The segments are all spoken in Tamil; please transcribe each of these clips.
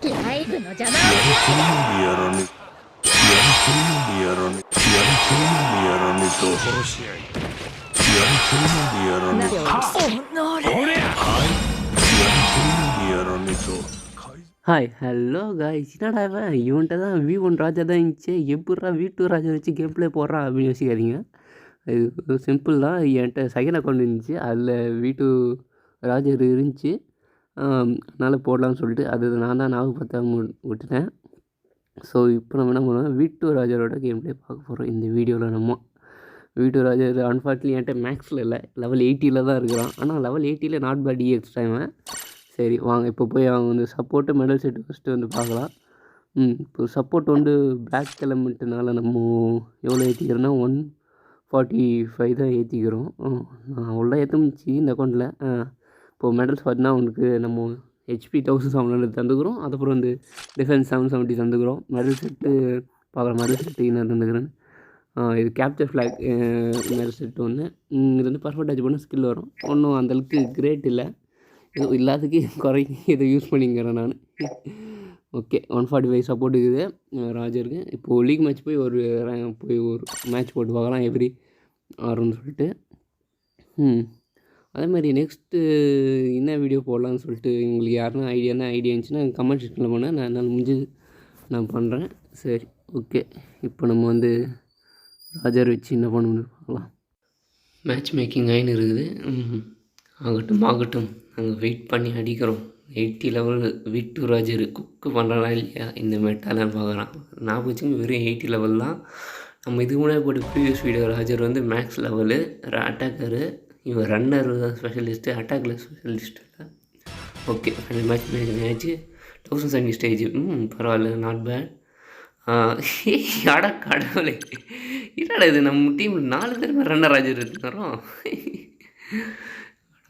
ライブの邪魔をやらぬやらぬやらぬと殺し合いやらぬやらぬやらぬとஹாய் ஹலோ காய்ஸ் என்னடா இவன் இவன்கிட்ட தான் V1 ராஜா தான் இருந்துச்சு எப்பட்றா V2 ராஜா வச்சு கேம் ப்ளே போடுறான் அப்படின்னு யோசிக்காதீங்க. இது சிம்பிள் தான். என்கிட்ட செகண்ட் அக்கௌண்ட் இருந்துச்சு, அதில் V2 ராஜா இருந்துச்சு. அதனால் போடலான்னு சொல்லிட்டு அது நான் தான் ஞாபகப்படுத்தாம விட்டுட்டேன். ஸோ இப்போ நம்ம என்ன பண்ணுவோம், V2 ராஜாவோட கேம் ப்ளே பார்க்க போகிறோம் இந்த வீடியோவில். நம்ம V2 ராஜா அன்ஃபார்ச்சுனேட்லி என்கிட்ட மேக்ஸில் இல்லை, லெவல் 80 தான் இருக்கிறான். ஆனால் level 80 not bad EX time. சரி வாங்க இப்போ போய் அவங்க வந்து சப்போர்ட்டு மெடல் செட்டு ஃபஸ்ட்டு வந்து பார்க்கலாம். இப்போ சப்போர்ட் வந்து பிளாக் எலமெண்ட்டுனால நம்ம எவ்வளோ ஏற்றிக்கிறோன்னா 145 தான் ஏற்றிக்கிறோம். நான் அவ்வளோ ஏற்ற முடிச்சு இந்த அக்கௌண்ட்டில். இப்போது மெடல்ஸ் பார்த்தீங்கன்னா அவனுக்கு நம்ம HP 1700 தந்துக்கிறோம். அதுக்கப்புறம் வந்து டிஃபென்ஸ் 770 தந்துக்கிறோம். மெடல் செட்டு பார்க்குற மெடல் செட்டு என்ன தந்துக்கிறேன்னு. இது கேப்சர் ஃப்ளாக் மெடல் செட்டு ஒன்று. இது வந்து பர்ஃபெக்ட் டச் பண்ண ஸ்கில் வரும். ஒன்றும் அந்தளவுக்கு கிரேட் இல்லை, ஏதோ இல்லாததுக்கு குறைக்கு இதை யூஸ் பண்ணிக்கிறேன் நான். ஓகே 145 சப்போர்ட் இருக்குது ராஜருக்கு. இப்போது லீக் மேட்ச் போய் ஒரு மேட்ச் போட்டு பார்க்கலாம் எப்படி ஆறுன்னு சொல்லிட்டு. அதேமாதிரி நெக்ஸ்ட்டு என்ன வீடியோ போடலான்னு சொல்லிட்டு உங்களுக்கு யாருன்னா ஐடியா இருந்துச்சுன்னா கமெண்ட் செக்ஷனில் போனால் நான் என்னால் முடிஞ்சது நான் பண்ணுறேன். சரி ஓகே, இப்போ நம்ம வந்து ராஜர் வச்சு என்ன பண்ணணும்னு பார்க்கலாம். மேட்ச் மேக்கிங் ஆயின்னு இருக்குது. ஆகட்டும் நாங்கள் வெயிட் பண்ணி அடிக்கிறோம். 80 லெவல் V2 ராஜர் குக்கு பண்ணுறானா இல்லையா இந்த மெட்டாலான்னு பார்க்குறான். நான் வச்சுங்க வெறும் 80 லெவல் தான். நம்ம இதுக்கு முன்னாடி போட்டு ப்ரீவியஸ் வீடியோ ராஜர் வந்து மேக்ஸ் லெவலு அட்டாக்கரு, இவன் ரன்னர் ஸ்பெஷலிஸ்ட்டு, அட்டாக்கில் ஸ்பெஷலிஸ்ட்டு இல்லை. ஓகே அந்த மேட்ச் ஆச்சு 1070 ஸ்டேஜ். பரவாயில்ல, நாட் பேட். கடவுளே என்னடா இது, நம்ம டீமில் 4 பேருமே ரன்னர் ராஜர் எடுத்துக்கிறோம்.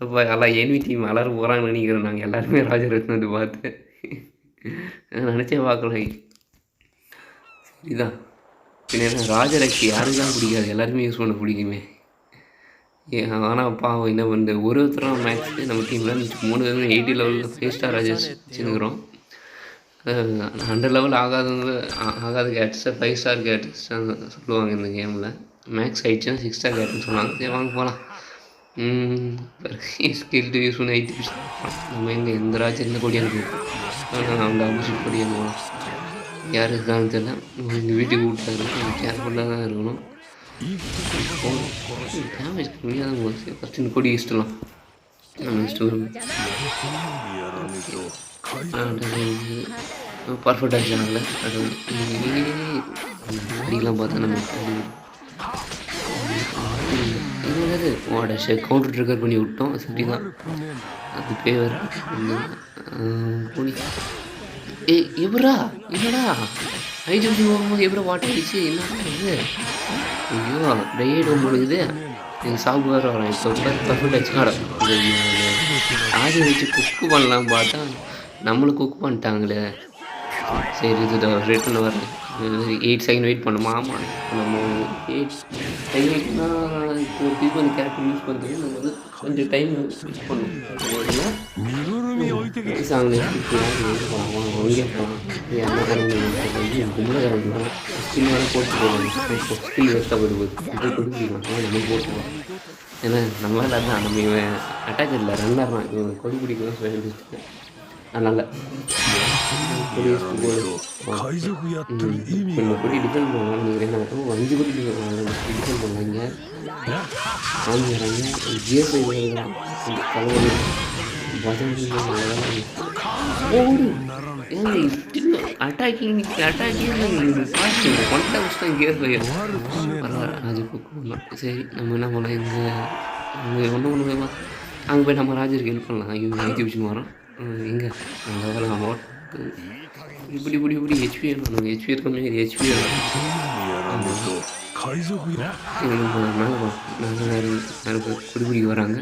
அப்போ எல்லாம் என்வி டீம் எல்லோரும் போகிறாங்கன்னு நினைக்கிறோம். நாங்கள் எல்லாருமே ராஜர் எடுத்துன்னு பார்த்து நினச்சே பார்க்கல. சரிதான், பின்ன ராஜராட்சி யாருக்கு தான் பிடிக்காது, எல்லாருமே யூஸ் பண்ண பிடிக்குமே. ஆனால் பாவம் என்ன பண்ணுறது, ஒருத்தரும் மேட்ச்சு நம்ம டீமில் 3 பேருமே 80 லெவலில் 5 ஸ்டார் ராஜர்ஸ் வச்சுருக்கிறோம். 100 லெவல் ஆகாத கேட்ஸை 5 ஸ்டார் கேட்ஸ் சொல்லுவாங்க இந்த கேமில். மேக்ஸ் ஆகிடுச்சுன்னா 6 ஸ்டார் கேட்டுன்னு சொன்னாங்க. சரி வாங்க போகலாம். ஸ்கில்டு யூஸ் பண்ணி 80% நம்ம எந்த ராஜா எந்த கொடியாக இருக்கும் அந்த ஆப்போசிட் கொடியாக போகலாம். யார் இருக்கான்னு தெரியல. எங்கள் வீட்டுக்கு விட்டாரு, கேர்ஃபுல்லாக தான் இருக்கணும். டேமேஜ் கம்மியாக தான் போகுது. ஃபஸ்ட்டு இந்த கொடி இஷ்டலாம் பர்ஃபெக்டாக இருக்காங்கல்ல. அது அடிக்கலாம் பார்த்தா நம்ம என்னது கவுண்டர் ட்ரிகர் பண்ணி விட்டோம். சரி தான், அது பேர் போனி. எப்படா என்னடா ஐஜி போகும்போது எப்படா வாட்டர் ஆகிடுச்சு, என்ன இது? ஐயோ டயட் ஒம்பளுக்குது, எங்கள் சாப்பிட்டு வேறு வரேன். இப்போ பர்ஃபெக்ட் ஆச்சுனாடா ஆஜி வச்சு குக்கு பண்ணலாம் பார்த்தா நம்மளும் குக் பண்ணிட்டாங்களே. சரி இது ரிட்டர்ன் வரேன். 8 செகண்ட் வெயிட் பண்ணுமா? ஆமாம், நம்ம 8 செகண்ட் வெயிட்னா இப்போ பீப்பிள் கேரக்டர் யூஸ் பண்ணுறது நம்ம வந்து கொஞ்சம் டைம் யூஸ் பண்ணணும். சாங் போகலாம், அங்கே போகலாம், என்ன கும்பலக்காரன் ஸ்கின் வேலை போட்டு போகலாம். ஸ்கில் வேஸ்ட்டாக போட்டு போகுது கொடுக்கலாம், நம்ம போட்டுக்கலாம். ஏன்னா நம்மளால் அதுதான் நம்ம இவன் அட்டாக் இல்லை ரன்னர் தான், இவன் கொடி பிடிக்கலாம் ஸ்பெஷலிஸ்ட்டு. அதனால் கொடி டிஃபெண்ட் பண்ணலாம் நினைக்கிறேன். நான் 5 கொடி டிஃபெண்ட் பண்ணாங்க. ஆஞ்சிடுறாங்க ஜிஎஸ்ஐ தலைவலி ஓடு அட்டாக்கிங் கொண்ட கஷ்டம் கேஸ் ராஜு கூப்பிடலாம். சரி நம்ம என்ன பண்ணலாம், இங்கே ஒன்று அங்கே போய் நம்ம ராஜருக்கு ஹெல்ப் பண்ணலாம். இவங்க எக்ஸிபிஷன் வரோம் எங்கே அங்கே வரலாம். இப்படி ஹெச்பி வேணும், ஹெச்பி இருக்கமே ஹெச்பி குடிபிடிக்க வராங்க.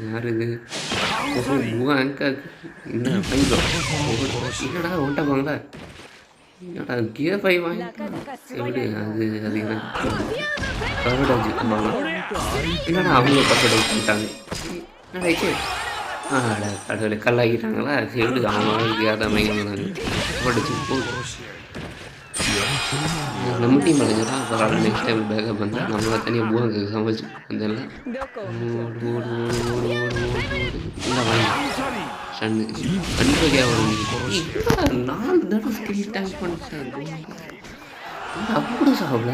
யார் இது? என்ன பைக்கோ என்னடா ஓட்டாப்பாங்களா? என்னடா கியர் 5 வாங்கி எப்படி அது என்ன பர்ஃபெக்டாச்சு. என்னடா அவங்க பர்ஃபெக்டாக பண்ணிட்டாங்க. என்னடா அட கடவுளே கல்லாக்கிட்டாங்களா? சரி விடு அவங்களுக்கு அதான் மையம் படிச்சு போகுது. நம்ம டீம் அடைஞ்சா பரவாயில்ல. நெக்ஸ்ட் டைம் பேக்கப் வந்தால் நம்மளை தனியாக பூவாங்க சமைச்சு வந்தெல்லாம் ஓடு ஓடு ஓடு ஓடு ஓடு ஓடு ஓடு இல்லை வாங்கி சன்னு கண்டிப்பாக வரும். 4 தடவை ஸ்கில் டேங்க் பண்ணிட்டேன். அப்படி சாப்பிடல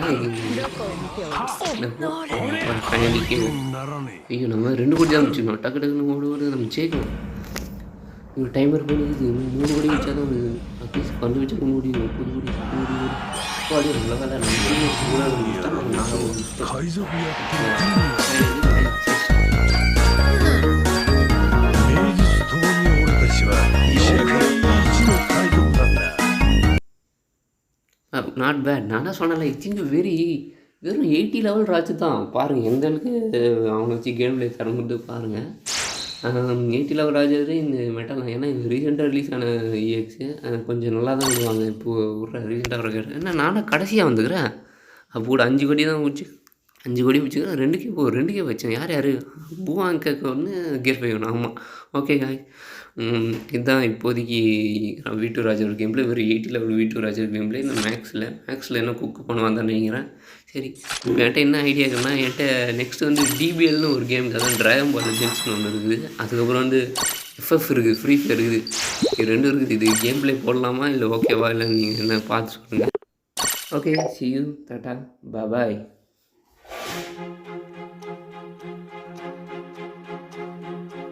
ஐயோ நம்ம 2 கோடி தான் வச்சுக்கணும். டக்கு டக்குன்னு ஓடு ஓடு நம்ம ஜெயிக்கணும். இங்கே டைமர் போடுது 3 கோடி வச்சா தான் அட்லீஸ்ட் கண்டு வச்சா 3 கோடி 3 கோடி 3 கோடி அப்படியே நல்ல வேலை நாட் பேட். நான் தான் சொன்னல இட்ஸ் வெறும் 80 லெவல் ராச்சு தான். பாருங்கள் எந்த அளவுக்கு அவனை வச்சு கேம் பிளே தரமுட்டு பாருங்கள். 80 லெவல் ராஜாவே இந்த மெட்டல் தான். ஏன்னா இது ரீசெண்டாக ரிலீஸ் ஆன இஎக்ஸு கொஞ்சம் நல்லா தான் விடுவாங்க. இப்போது விட்ற ரீசெண்டாக வர கேட்டு ஏன்னா நானும் கடைசியாக வந்துக்கிறேன். அப்போ கூட 5 கோடி தான் வச்சு 5 கோடி வச்சுக்கிறேன். 2K வச்சேன். யார் பூவாங்க ஒன்று கேர் போய்க்கணும். ஆமாம் ஓகே காய் இதுதான் இப்போதைக்கு வீட்டு ராஜர் கேம் பிளே. வெறும் 80 லெவல் வீட்டு ராஜர் கேம் பிளே. இந்த மேக்ஸில் என்ன குக்கு பண்ணுவான் தான் நினைக்கிறேன். சரி இப்போ என்கிட்ட என்ன ஐடியா இருக்குன்னா என்கிட்ட நெக்ஸ்ட் வந்து டிபிஎல்னு ஒரு கேம் அதான் ட்ராகன் பால் லெஜெண்ட்ஸ்னு ஒன்று இருக்குது. அதுக்கப்புறம் வந்து எஃப்எஃப் இருக்குது, ஃப்ரீ ஃபயர் இருக்குது. இது 2 இருக்குது. இது கேம் பிளே போடலாமா இல்லை ஓகேவா இல்லை நீங்கள் என்ன பார்த்து சொல்லுங்கள். Okay see you, tata, bye.